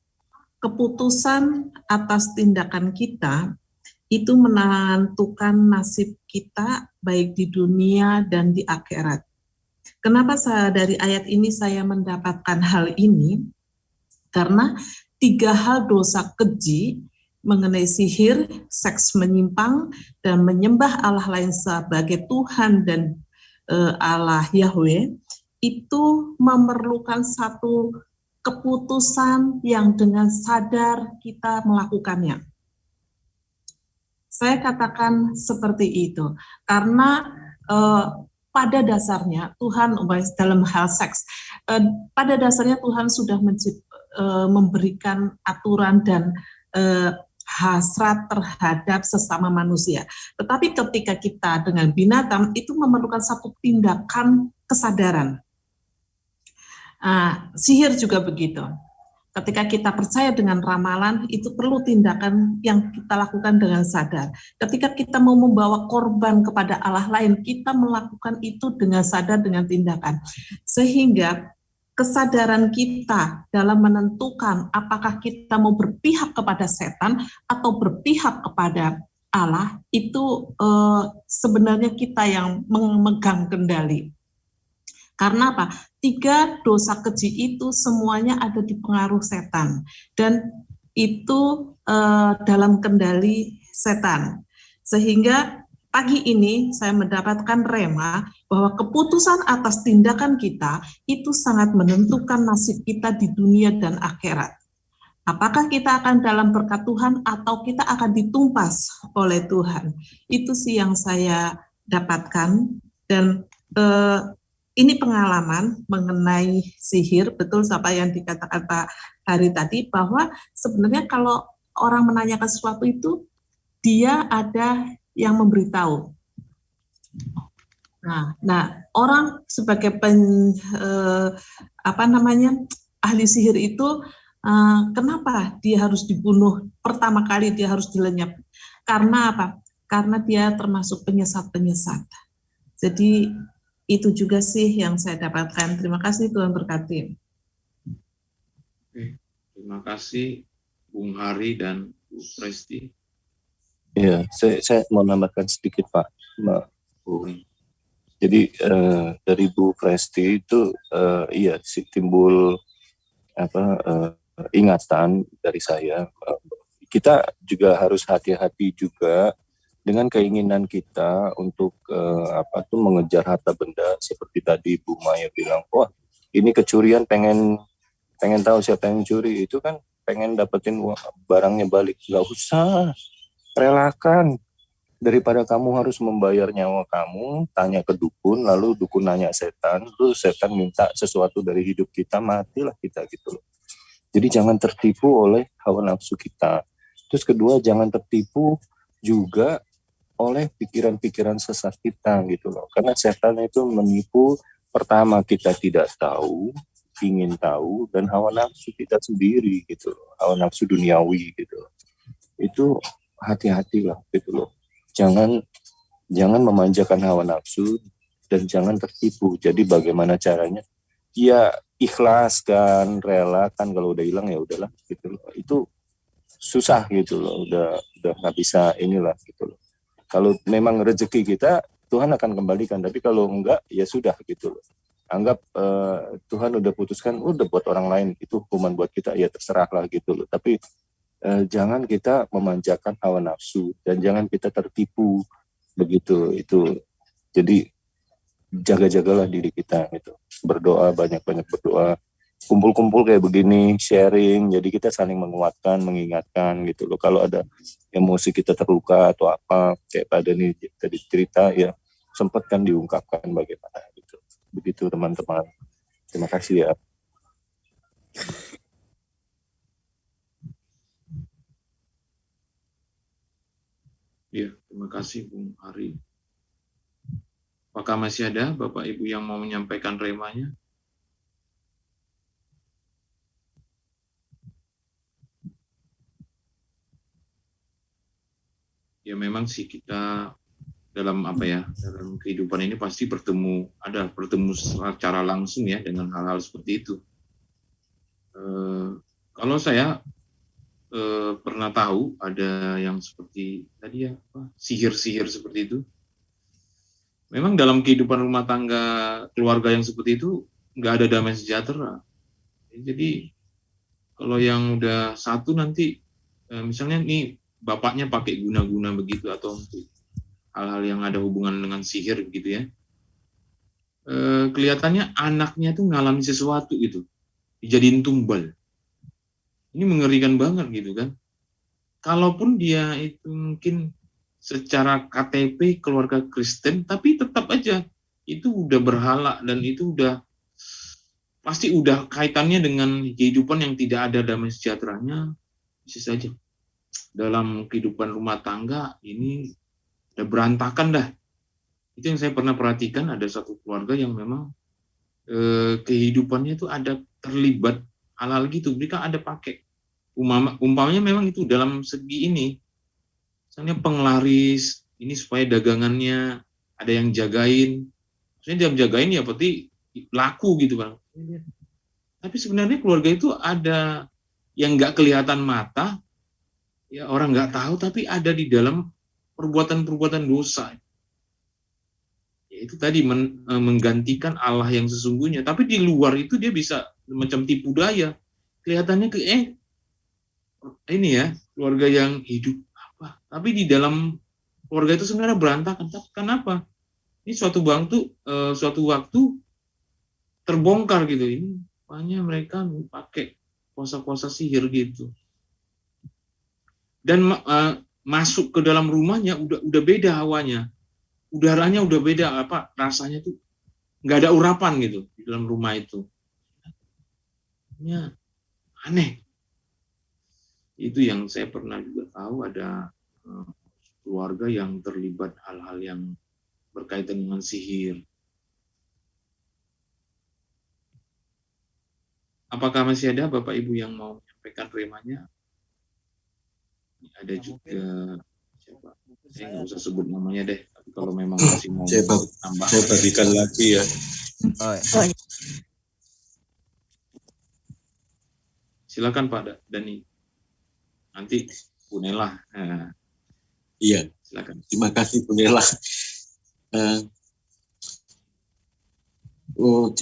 keputusan atas tindakan kita itu menentukan nasib kita baik di dunia dan di akhirat. Kenapa dari ayat ini saya mendapatkan hal ini? Karena 3 hal dosa keji mengenai sihir, seks menyimpang, dan menyembah Allah lain sebagai Tuhan dan Allah Yahweh, itu memerlukan satu keputusan yang dengan sadar kita melakukannya. Saya katakan seperti itu, karena pada dasarnya Tuhan dalam hal seks, pada dasarnya Tuhan sudah memberikan aturan dan hasrat terhadap sesama manusia. Tetapi ketika kita dengan binatang itu memerlukan satu tindakan kesadaran. Sihir juga begitu. Ketika kita percaya dengan ramalan, itu perlu tindakan yang kita lakukan dengan sadar. Ketika kita mau membawa korban kepada Allah lain, kita melakukan itu dengan sadar, dengan tindakan. Sehingga kesadaran kita dalam menentukan apakah kita mau berpihak kepada setan atau berpihak kepada Allah, itu sebenarnya kita yang memegang kendali. Karena apa? 3 dosa keji itu semuanya ada di pengaruh setan, dan itu dalam kendali setan. Sehingga pagi ini saya mendapatkan rema bahwa keputusan atas tindakan kita itu sangat menentukan nasib kita di dunia dan akhirat. Apakah kita akan dalam berkat Tuhan atau kita akan ditumpas oleh Tuhan? Itu sih yang saya dapatkan, dan ini pengalaman mengenai sihir, betul apa yang dikatakan Pak Hari tadi, bahwa sebenarnya kalau orang menanyakan sesuatu itu, dia ada yang memberitahu. Nah, orang sebagai ahli sihir itu Kenapa dia harus dibunuh? Pertama kali dia harus dilenyap. Karena apa? Karena dia termasuk penyesat-penyesat. Jadi itu juga sih yang saya dapatkan. Terima kasih, Tuhan berkati. Oke, terima kasih Bung Hari dan Bu Presti. Iya, saya mau nambahkan sedikit Pak. Mbak Bu. Jadi dari Bu Presti itu iya sih timbul ingatan dari saya. Kita juga harus hati-hati juga dengan keinginan kita untuk mengejar harta benda seperti tadi Bu Maya bilang, wah ini kecurian pengen tahu siapa yang curi, itu kan pengen dapetin barangnya balik. Nggak usah, relakan. Daripada kamu harus membayar nyawa kamu, tanya ke dukun, lalu dukun nanya setan, terus setan minta sesuatu dari hidup kita, matilah kita gitu loh. Jadi jangan tertipu oleh hawa nafsu kita. Terus kedua, jangan tertipu juga oleh pikiran-pikiran sesat kita gitu loh. Karena setan itu menipu, pertama kita tidak tahu, ingin tahu, dan hawa nafsu kita sendiri gitu loh. Hawa nafsu duniawi gitu loh. Itu hati-hatilah gitu loh. Jangan memanjakan hawa nafsu dan jangan tertipu. Jadi bagaimana caranya? Ya ikhlaskan, relakan, kalau udah hilang ya udahlah gitu loh. Itu susah gitu loh. Udah nggak bisa inilah gitu loh. Kalau memang rezeki kita, Tuhan akan kembalikan. Tapi kalau enggak, ya sudah gitu loh. Anggap Tuhan udah putuskan, udah buat orang lain, itu hukuman buat kita, ya terserahlah gitu loh. Tapi jangan kita memanjakan hawa nafsu dan jangan kita tertipu begitu. Itu jadi jaga-jagalah diri kita gitu. Berdoa, banyak-banyak berdoa, kumpul-kumpul kayak begini, sharing, jadi kita saling menguatkan, mengingatkan gitu loh. Kalau ada emosi kita terluka atau apa, kayak pada nih tadi cerita ya, sempatkan diungkapkan bagaimana gitu. Begitu teman-teman. Terima kasih ya. Ya, terima kasih Bung Hari. Apakah masih ada Bapak Ibu yang mau menyampaikan remanya? Ya memang sih kita dalam dalam kehidupan ini pasti bertemu secara langsung ya dengan hal-hal seperti itu. Kalau saya pernah tahu ada yang seperti tadi ya, sihir-sihir seperti itu. Memang dalam kehidupan rumah tangga keluarga yang seperti itu nggak ada damai sejahtera. Jadi kalau yang udah satu nanti misalnya nih bapaknya pakai guna-guna begitu atau untuk hal-hal yang ada hubungan dengan sihir gitu ya. Kelihatannya anaknya tuh ngalami sesuatu gitu, dijadiin tumbal. Ini mengerikan banget gitu kan. Kalaupun dia itu mungkin secara KTP keluarga Kristen, tapi tetap aja itu udah berhala dan itu pasti udah kaitannya dengan kehidupan yang tidak ada damai sejahteranya. Bisa saja dalam kehidupan rumah tangga ini udah berantakan dah. Itu yang saya pernah perhatikan, ada satu keluarga yang memang kehidupannya itu ada terlibat hal-hal gitu. Mereka ada pakai umpamanya memang itu dalam segi ini, misalnya penglaris ini supaya dagangannya ada yang jagain. Maksudnya dia jagain ya berarti laku gitu kan. Tapi sebenarnya keluarga itu ada yang nggak kelihatan mata, ya orang nggak tahu, tapi ada di dalam perbuatan-perbuatan dosa. Itu tadi menggantikan Allah yang sesungguhnya, tapi di luar itu dia bisa macam tipu daya. Kelihatannya ini ya keluarga yang hidup apa, tapi di dalam keluarga itu sebenarnya berantakan. Kenapa? Ini suatu waktu terbongkar gitu. Ini makanya mereka pakai kuasa-kuasa sihir gitu. Dan masuk ke dalam rumahnya udah beda hawanya. Udaranya udah beda, rasanya tuh nggak ada urapan gitu di dalam rumah itu. Ya, aneh. Itu yang saya pernah juga tahu, ada keluarga yang terlibat hal-hal yang berkaitan dengan sihir. Apakah masih ada Bapak Ibu yang mau rekan Remanya. Ada juga siapa? Saya nggak usah sebut namanya deh. Tapi kalau memang masih mau tambah, Saya bagikan lagi ya. Oh, ya. Silakan Pak Dani. Nanti Bu Nela. Nah, Iya, silakan. terima kasih Bu Nela.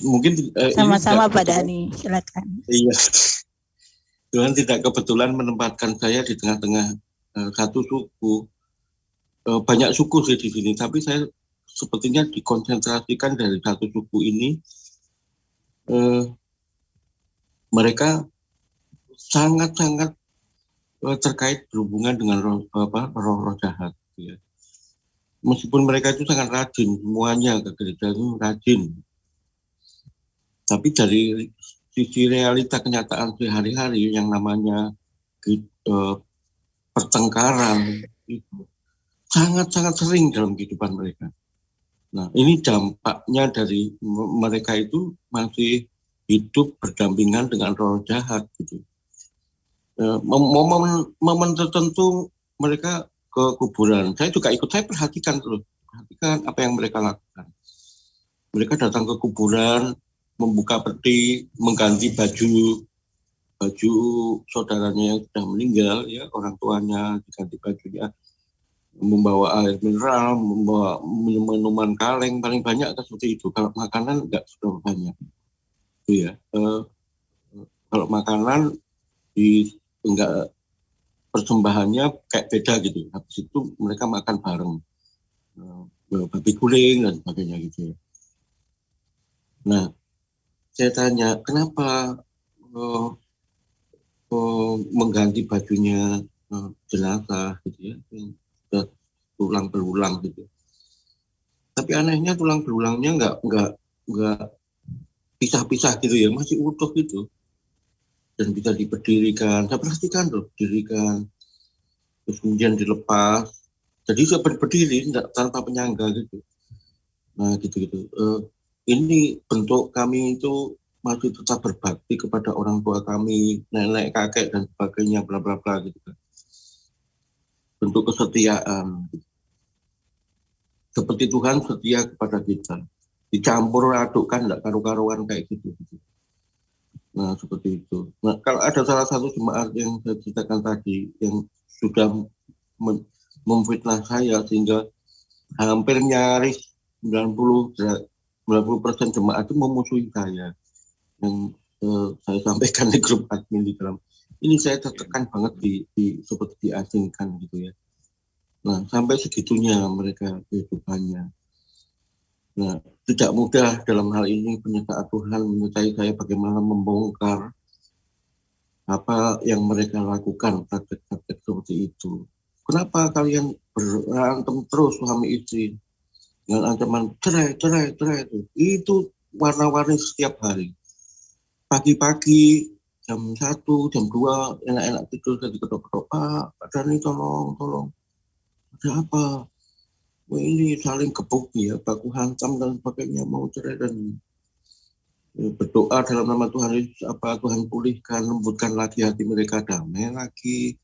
Mungkin Sama-sama ini Pak Dani, silakan. Iya, Tuhan tidak kebetulan menempatkan saya di tengah-tengah satu suku. Banyak suku sih di sini, tapi saya sepertinya dikonsentrasikan dari satu suku ini. Mereka sangat-sangat terkait berhubungan dengan roh jahat. Ya. Meskipun mereka itu sangat rajin, semuanya ke gereja itu rajin. Tapi dari sisi realita kenyataan sehari-hari yang namanya pertengkaran itu sangat-sangat sering dalam kehidupan mereka. Nah, ini dampaknya dari mereka itu masih hidup berdampingan dengan roh jahat gitu. Momen tertentu mereka ke kuburan. Saya juga ikut, saya perhatikan apa yang mereka lakukan. Mereka datang ke kuburan, membuka peti, mengganti baju saudaranya yang sudah meninggal, ya orang tuanya diganti bajunya, membawa air mineral, membawa minuman kaleng, paling banyak seperti itu. Kalau makanan enggak sudah banyak, itu ya. Kalau makanan enggak, persembahannya kayak beda gitu. Habis itu mereka makan bareng, babi guling dan sebagainya gitu. Nah, saya tanya kenapa mengganti bajunya jenazah gitu ya, sudah tulang berulang gitu. Tapi anehnya tulang berulangnya enggak pisah-pisah gitu ya, masih utuh gitu. Dan bisa diberdirikan, saya perhatikan diberdirikan, terus kemudian dilepas, jadi saya berdiri tanpa penyangga gitu. Nah gitu-gitu. Ini bentuk kami itu masih tetap berbakti kepada orang tua kami, nenek, kakek dan sebagainya, bla bla bla gitu kan. Bentuk kesetiaan. Seperti Tuhan setia kepada kita. Dicampur adukkan enggak karu-karuan kayak gitu. Nah, seperti itu. Nah, kalau ada salah satu jemaat yang saya ceritakan tadi yang sudah memfitnah saya sehingga hampir nyaris 90% jemaat itu memusuhi saya. Yang saya sampaikan di grup admin di dalam. Ini saya tertekan banget seperti diasingkan gitu ya. Nah, sampai segitunya mereka kehidupannya. Nah, tidak mudah dalam hal ini penyertaan Tuhan menyertai saya bagaimana membongkar apa yang mereka lakukan, praktek-praktek seperti itu. Kenapa kalian berantem terus suami istri dengan ancaman cerai itu warna-warni setiap hari. Pagi-pagi jam 1, jam 2 enak-enak tidur saya diketok-ketok, Pak Dani tolong. Ada apa? Ini saling gebuk ya, baku hantam dan sebagainya, mau cerai dan berdoa dalam nama Tuhan Yesus, Tuhan pulihkan, lembutkan lagi hati mereka, damai lagi.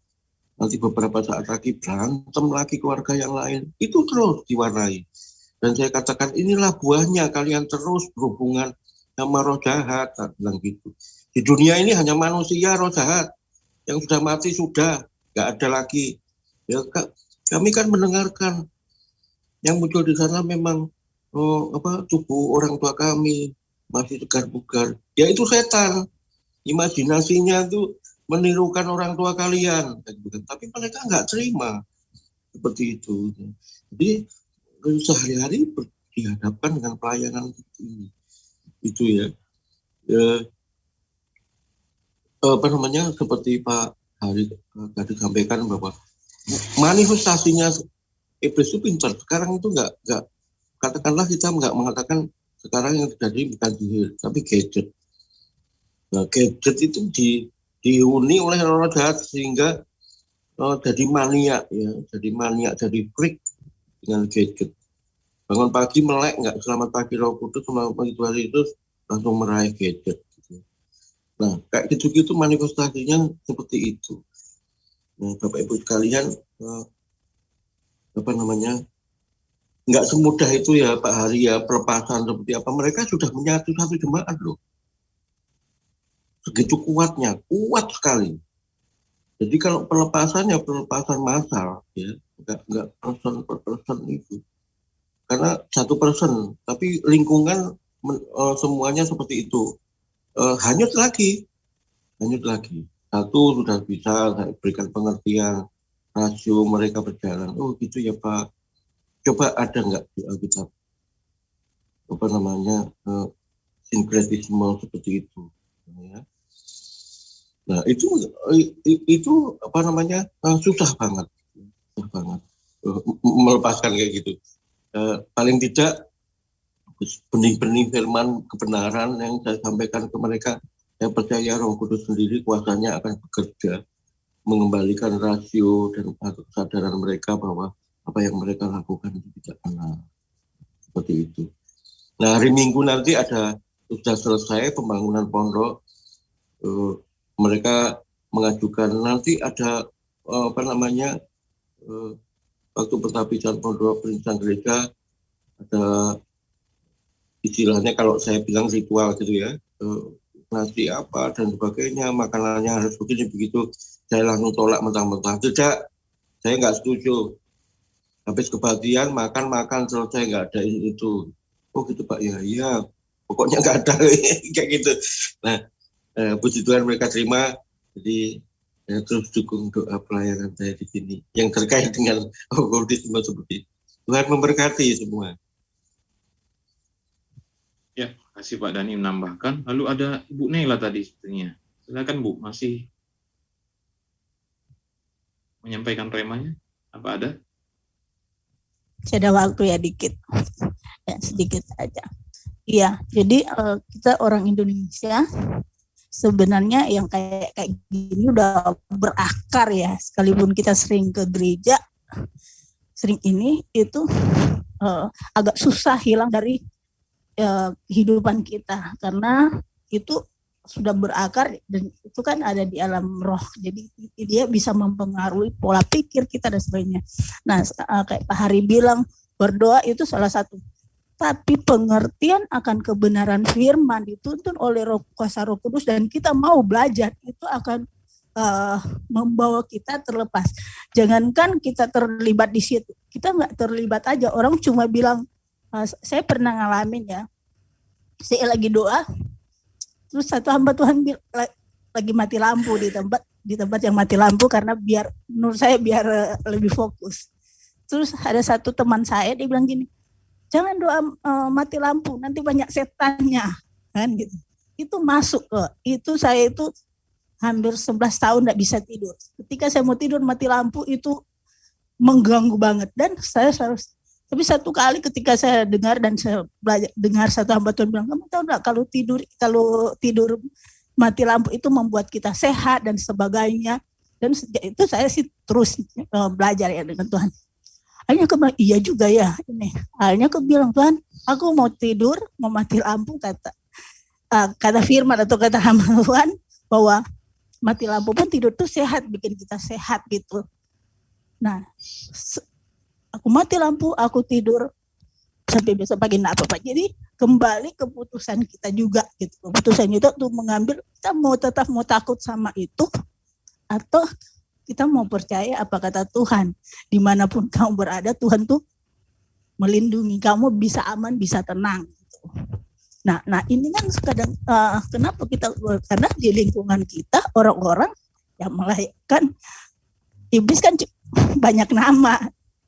Nanti beberapa saat lagi berantem lagi keluarga yang lain, itu terus diwarnai. Dan saya katakan inilah buahnya kalian terus berhubungan sama roh jahat, saya bilang gitu. Di dunia ini hanya manusia roh jahat, yang sudah mati sudah, nggak ada lagi. Ya, kami kan mendengarkan yang muncul di sana memang tubuh orang tua kami masih tegar bugar. Ya itu setan. Imajinasinya itu menirukan orang tua kalian. Tapi mereka nggak terima seperti itu. Jadi sehari-hari dihadapkan dengan pelayanan seperti ini. Itu ya. Seperti Pak Hari tadi sampaikan bahwa manifestasinya iblis itu pintar. Sekarang itu nggak katakanlah kita nggak mengatakan sekarang yang terjadi bukan sihir, tapi gadget. Nah, gadget itu dihuni oleh orang jahat sehingga jadi maniak ya, jadi freak dengan gadget. Bangun pagi melek nggak selamat pagi Roh Kudus, selamat pagi Tuhan Yesus, langsung meraih gadget. Gitu. Nah, kayak gitu-gitu manifestasinya seperti itu. Nah, Bapak Ibu sekalian, nggak semudah itu ya Pak Hari ya, pelepasan seperti apa. Mereka sudah menyatu satu jemaat loh. Segitu kuatnya, kuat sekali. Jadi kalau pelepasan ya pelepasan massal ya, nggak person per person itu. Karena satu person, tapi lingkungan semuanya seperti itu. Hanyut lagi. Satu sudah bisa saya berikan pengertian, rasio mereka berjalan. Oh gitu ya Pak. Coba ada nggak di Alkitab sinkretisme seperti itu? Ya. Nah itu susah banget melepaskan kayak gitu. Paling tidak benih-benih firman kebenaran yang saya sampaikan ke mereka, saya percaya Roh Kudus sendiri kuasanya akan bekerja mengembalikan rasio dan kesadaran mereka bahwa apa yang mereka lakukan itu tidak benar. Seperti itu. Nah hari Minggu nanti sudah selesai pembangunan pondok. Mereka mengajukan nanti ada waktu pentabisan pondok perintisan gereja, ada istilahnya kalau saya bilang ritual gitu ya, nasi apa dan sebagainya, makanannya harus begini begitu. Saya langsung tolak mentah-mentah. Tidak, saya nggak setuju. Habis kebaktian makan selesai, nggak ada itu. Oh gitu Pak ya, iya. Pokoknya nggak ada kayak gitu. Nah, puji Tuhan mereka terima. Jadi saya terus dukung doa pelayanan saya di sini yang terkait dengan alkoholisme seperti itu. Tuhan memberkati semua. Ya, kasih Pak Dani menambahkan. Lalu ada Ibu Nela tadi sepertinya. Silakan Bu, masih menyampaikan remanya. Apa ada? Saya ada waktu ya dikit, ya sedikit aja. Iya, jadi kita orang Indonesia sebenarnya yang kayak gini udah berakar ya. Sekalipun kita sering ke gereja, sering ini itu agak susah hilang dari kehidupan kita karena itu sudah berakar dan itu kan ada di alam roh, jadi dia bisa mempengaruhi pola pikir kita dan sebagainya. Nah kayak Pak Hari bilang berdoa itu salah satu, tapi pengertian akan kebenaran firman dituntun oleh kuasa Roh Kudus dan kita mau belajar itu akan membawa kita terlepas. Jangankan kita terlibat di situ, kita nggak terlibat aja, orang cuma bilang saya pernah ngalamin ya, saya lagi doa terus satu hamba Tuhan lagi mati lampu di tempat yang mati lampu karena menurut saya biar lebih fokus. Terus ada satu teman saya dia bilang gini, jangan doa mati lampu nanti banyak setannya kan gitu. Itu masuk itu saya itu hampir 11 tahun enggak bisa tidur. Ketika saya mau tidur mati lampu itu mengganggu banget dan saya harus. Tapi satu kali ketika saya dengar dan saya dengar satu hamba Tuhan bilang, kamu tahu enggak kalau tidur mati lampu itu membuat kita sehat dan sebagainya. Dan sejak itu saya sih terus belajar ya dengan Tuhan. Akhirnya aku bilang, iya juga ya ini. Akhirnya aku bilang, Tuhan, aku mau tidur, mau mati lampu, kata firman atau kata hamba Tuhan bahwa mati lampu pun tidur tuh sehat, bikin kita sehat gitu. Nah, aku mati lampu, aku tidur sampai besok pagi enggak apa-apa. Jadi kembali keputusan kita juga gitu. Keputusan itu untuk mengambil kita mau tetap mau takut sama itu atau kita mau percaya apa kata Tuhan. Dimanapun kamu berada, Tuhan tuh melindungi kamu, bisa aman, bisa tenang gitu. Nah ini kan kadang kenapa kita, karena di lingkungan kita orang-orang yang melayakan iblis kan banyak nama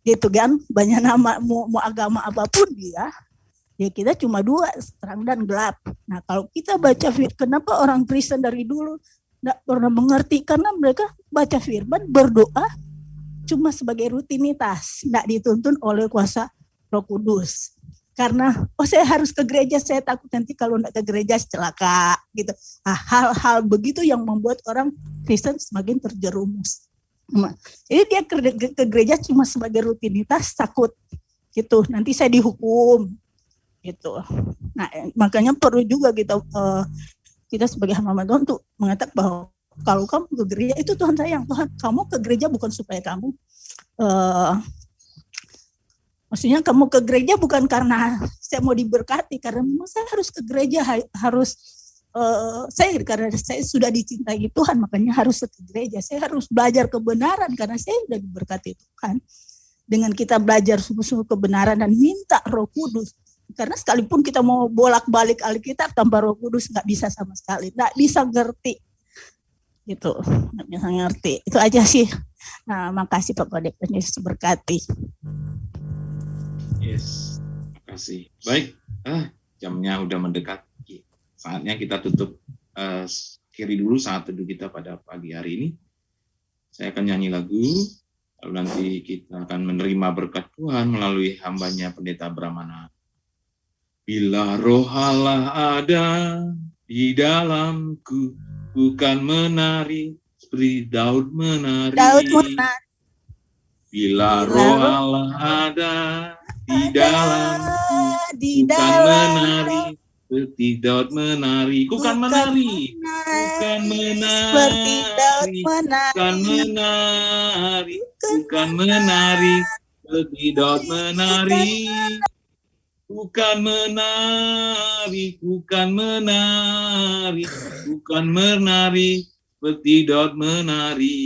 gitu kan, banyak nama, mau agama apapun dia, ya kita cuma dua, terang dan gelap. Nah kalau kita baca kenapa orang Kristen dari dulu tidak pernah mengerti, karena mereka baca firman, berdoa cuma sebagai rutinitas, tidak dituntun oleh kuasa Roh Kudus. Karena saya harus ke gereja, saya takut nanti kalau tidak ke gereja celaka gitu. Nah, hal-hal begitu yang membuat orang Kristen semakin terjerumus. Jadi dia ke gereja cuma sebagai rutinitas, takut gitu, nanti saya dihukum gitu. Nah makanya perlu juga kita kita sebagai hamba Tuhan untuk mengatakan bahwa kalau kamu ke gereja itu Tuhan sayang, Tuhan kamu ke gereja bukan supaya kamu maksudnya kamu ke gereja bukan karena saya mau diberkati, karena memang saya harus ke gereja, harus karena saya sudah dicintai Tuhan, makanya harus ke gereja. Saya harus belajar kebenaran karena saya sudah diberkati Tuhan. Dengan kita belajar sungguh-sungguh kebenaran dan minta Roh Kudus, karena sekalipun kita mau bolak-balik Alkitab tanpa Roh Kudus nggak bisa sama sekali, nggak bisa ngerti, gitu, nggak bisa ngerti. Itu aja sih. Nah, makasih Pak Kodek, Yesus berkati. Yes, makasih. Baik, jamnya udah mendekat. Saatnya kita tutup akhiri dulu saat teduh kita pada pagi hari ini. Saya akan nyanyi lagu, lalu nanti kita akan menerima berkat Tuhan melalui hambanya Pendeta Brahmana. Bila Roh Allah ada di dalamku, bukan menari seperti Daud menari. Bila Roh Allah ada di dalamku, bukan menari seperti Daud menari. Bukan menari, bukan menari, bukan menari, bukan menari seperti Daud menari. Bukan menari, bukan menari, bukan menari seperti Daud menari.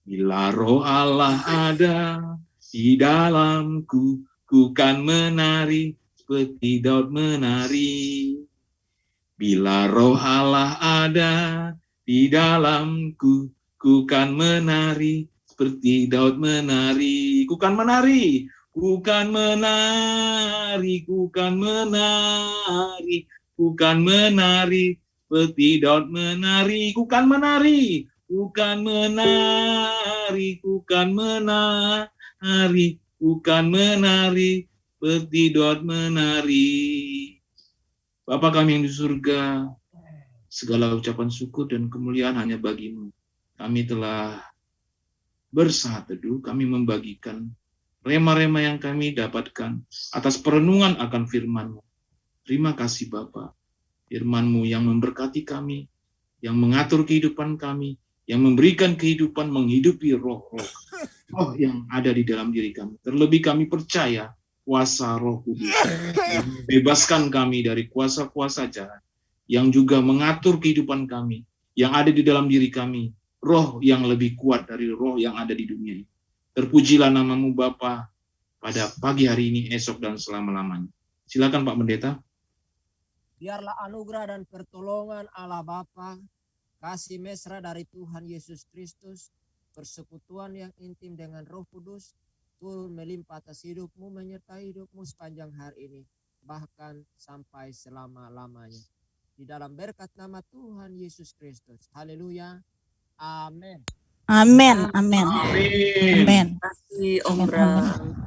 Bila Roh Allah ada di dalamku, ku kan menari seperti Daud menari. Bila Roh Allah ada di dalamku, ku kan menari seperti Daud menari. Ku kan menari, ku kan menari, ku kan menari, ku kan menari seperti Daud menari. Ku kan menari, ku kan menari, ku kan menari, ku kan menari seperti Daud menari. Bapa kami yang di surga, segala ucapan syukur dan kemuliaan hanya bagi-Mu. Kami telah bersaat teduh, kami membagikan rema-rema yang kami dapatkan atas perenungan akan firman-Mu. Terima kasih Bapa, firman-Mu yang memberkati kami, yang mengatur kehidupan kami, yang memberikan kehidupan, menghidupi roh-roh yang ada di dalam diri kami. Terlebih kami percaya kuasa Roh Kudus yang membebaskan kami dari kuasa-kuasa jahat, yang juga mengatur kehidupan kami, yang ada di dalam diri kami, roh yang lebih kuat dari roh yang ada di dunia ini. Terpujilah nama-Mu Bapa pada pagi hari ini, esok, dan selama-lamanya. Silakan Pak Pendeta. Biarlah anugerah dan pertolongan Allah Bapa, kasih mesra dari Tuhan Yesus Kristus, persekutuan yang intim dengan Roh Kudus, turun melimpah atas hidupmu, menyertai hidupmu sepanjang hari ini, bahkan sampai selama-lamanya. Di dalam berkat nama Tuhan Yesus Kristus. Haleluya. Amin. Amin. Amin. Amin. Terima kasih Om Bram.